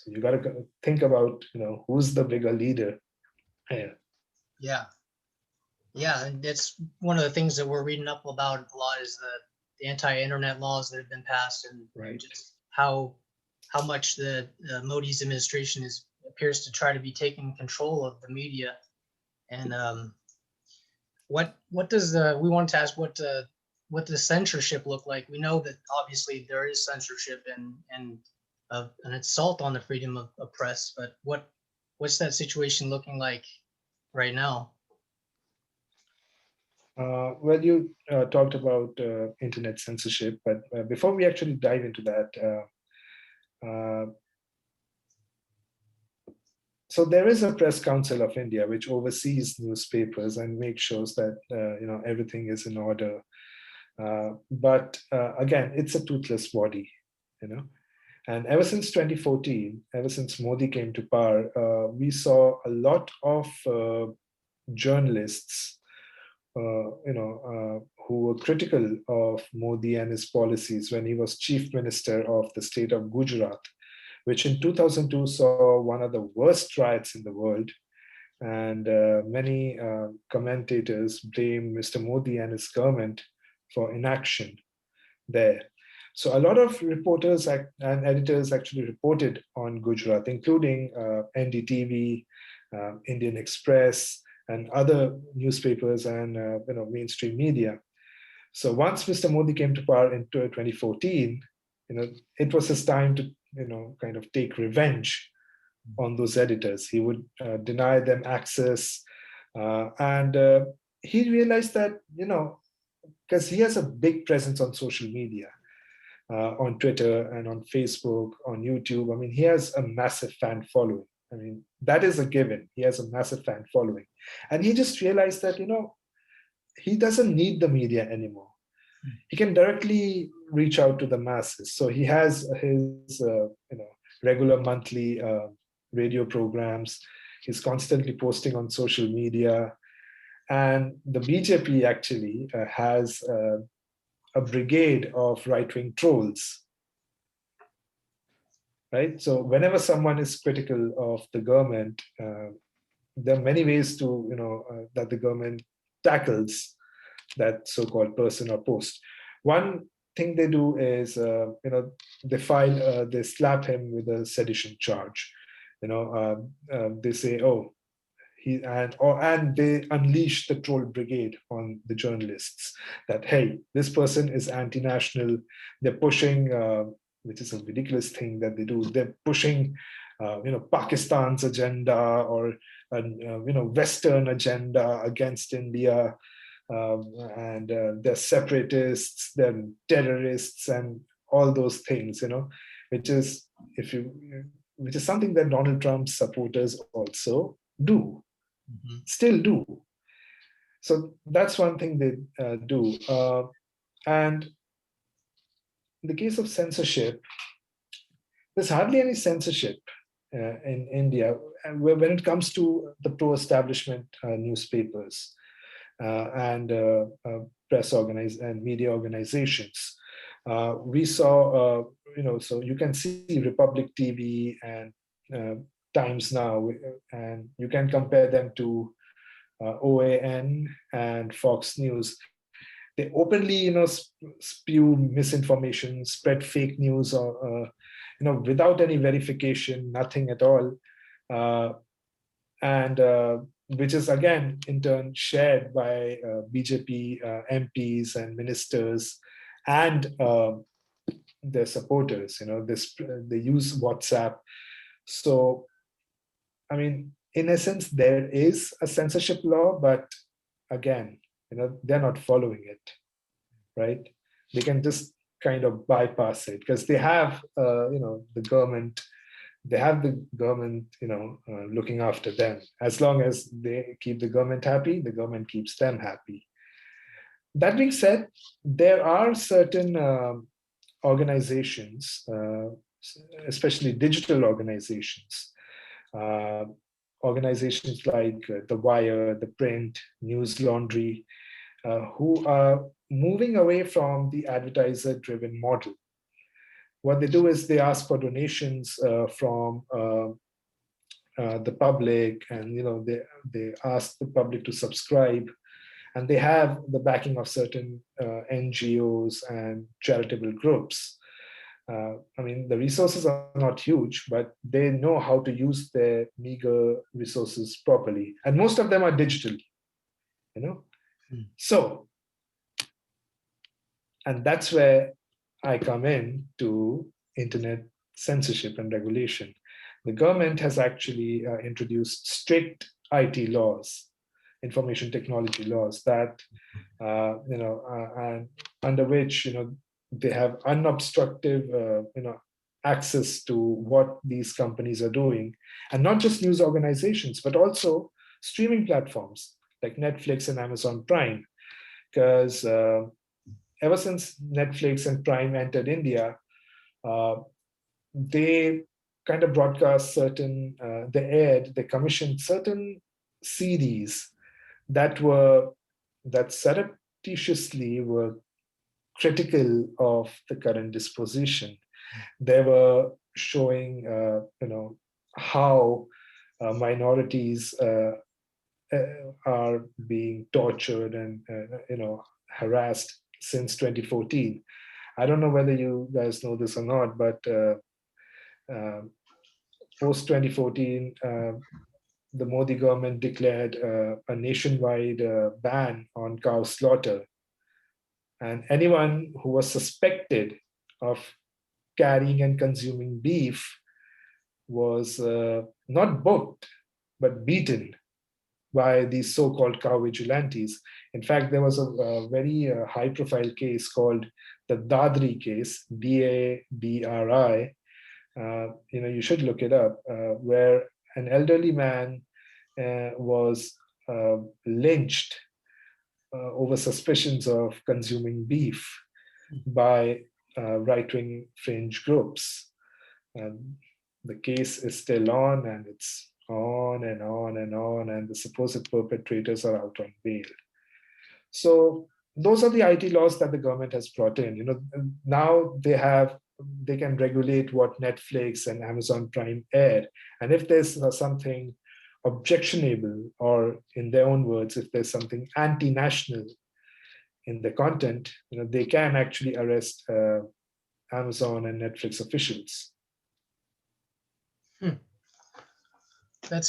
So you got to think about, who's the bigger leader here. Yeah. Yeah, and it's one of the things that we're reading up about a lot is the anti-internet laws that have been passed, and Right. just how much the Modi's administration appears to try to be taking control of the media. And what does we wanted to ask what does censorship look like? We know that obviously there is censorship and an assault on the freedom of press, but what's that situation looking like right now? Well, you talked about internet censorship, but before we actually dive into that, so there is a Press Council of India which oversees newspapers and makes sure that everything is in order. But again, it's a toothless body, And ever since 2014, ever since Modi came to power, we saw a lot of journalists who were critical of Modi and his policies when he was chief minister of the state of Gujarat, which in 2002 saw one of the worst riots in the world. And many commentators blame Mr. Modi and his government for inaction there. So a lot of reporters and editors actually reported on Gujarat, including NDTV, Indian Express, and other newspapers and mainstream media. So once Mr. Modi came to power in 2014, it was his time to kind of take revenge on those editors. He would deny them access, and he realized that because he has a big presence on social media, on Twitter and on Facebook, on YouTube. I mean, he has a massive fan following. I mean, that is a given. He has a massive fan following. And he just realized that, he doesn't need the media anymore. He can directly reach out to the masses. So he has his, regular monthly radio programs. He's constantly posting on social media. And the BJP actually has a brigade of right-wing trolls. Right? So whenever someone is critical of the government, there are many ways to, that the government tackles that so-called person or post. One thing they do is, they slap him with a sedition charge. They say, oh, and they unleash the troll brigade on the journalists that, hey, this person is anti-national. They're pushing, which is a ridiculous thing that they do. They're pushing, Pakistan's agenda or, Western agenda against India. And they're separatists, they're terrorists, and all those things, which is something that Donald Trump's supporters also do, still do. So that's one thing they do. And in the case of censorship, there's hardly any censorship in India when it comes to the pro-establishment newspapers and press and media organizations. We saw, so you can see Republic TV and Times Now, and you can compare them to OAN and Fox News. They openly, spew misinformation, spread fake news, or without any verification, nothing at all, and which is again in turn shared by BJP MPs and ministers and their supporters. They use WhatsApp. So, I mean, in essence, there is a censorship law, but again, they're not following it, right? They can just kind of bypass it because they have, the government. They have the government, looking after them. As long as they keep the government happy, the government keeps them happy. That being said, there are certain organizations, especially digital organizations, organizations like The Wire, The Print, News Laundry, who are moving away from the advertiser-driven model. what they do is they ask for donations from the public, and they ask the public to subscribe, and they have the backing of certain NGOs and charitable groups. I mean, the resources are not huge, but they know how to use their meager resources properly, and most of them are digital. So, and that's where I come in to internet censorship and regulation. The government has actually introduced strict IT laws, information technology laws, that and under which they have unobstructive access to what these companies are doing, and not just news organizations, but also streaming platforms like Netflix and Amazon Prime, because ever since Netflix and Prime entered India, they kind of broadcast certain, they commissioned certain series that surreptitiously were critical of the current disposition. They were showing, how minorities are being tortured and, harassed since 2014. I don't know whether you guys know this or not, but post 2014, the Modi government declared a nationwide ban on cow slaughter. And anyone who was suspected of carrying and consuming beef was not booked, but beaten by these so-called cow vigilantes. In fact, there was a very high-profile case called the Dadri case, Dadri. You should look it up, where an elderly man was lynched over suspicions of consuming beef by right-wing fringe groups. And the case is still on, and it's on and on and on, and the supposed perpetrators are out on bail. So those are the IT laws that the government has brought in. Now they can regulate what Netflix and Amazon Prime air, and if there's something objectionable, or in their own words, if there's something anti-national in the content, they can actually arrest Amazon and Netflix officials. That's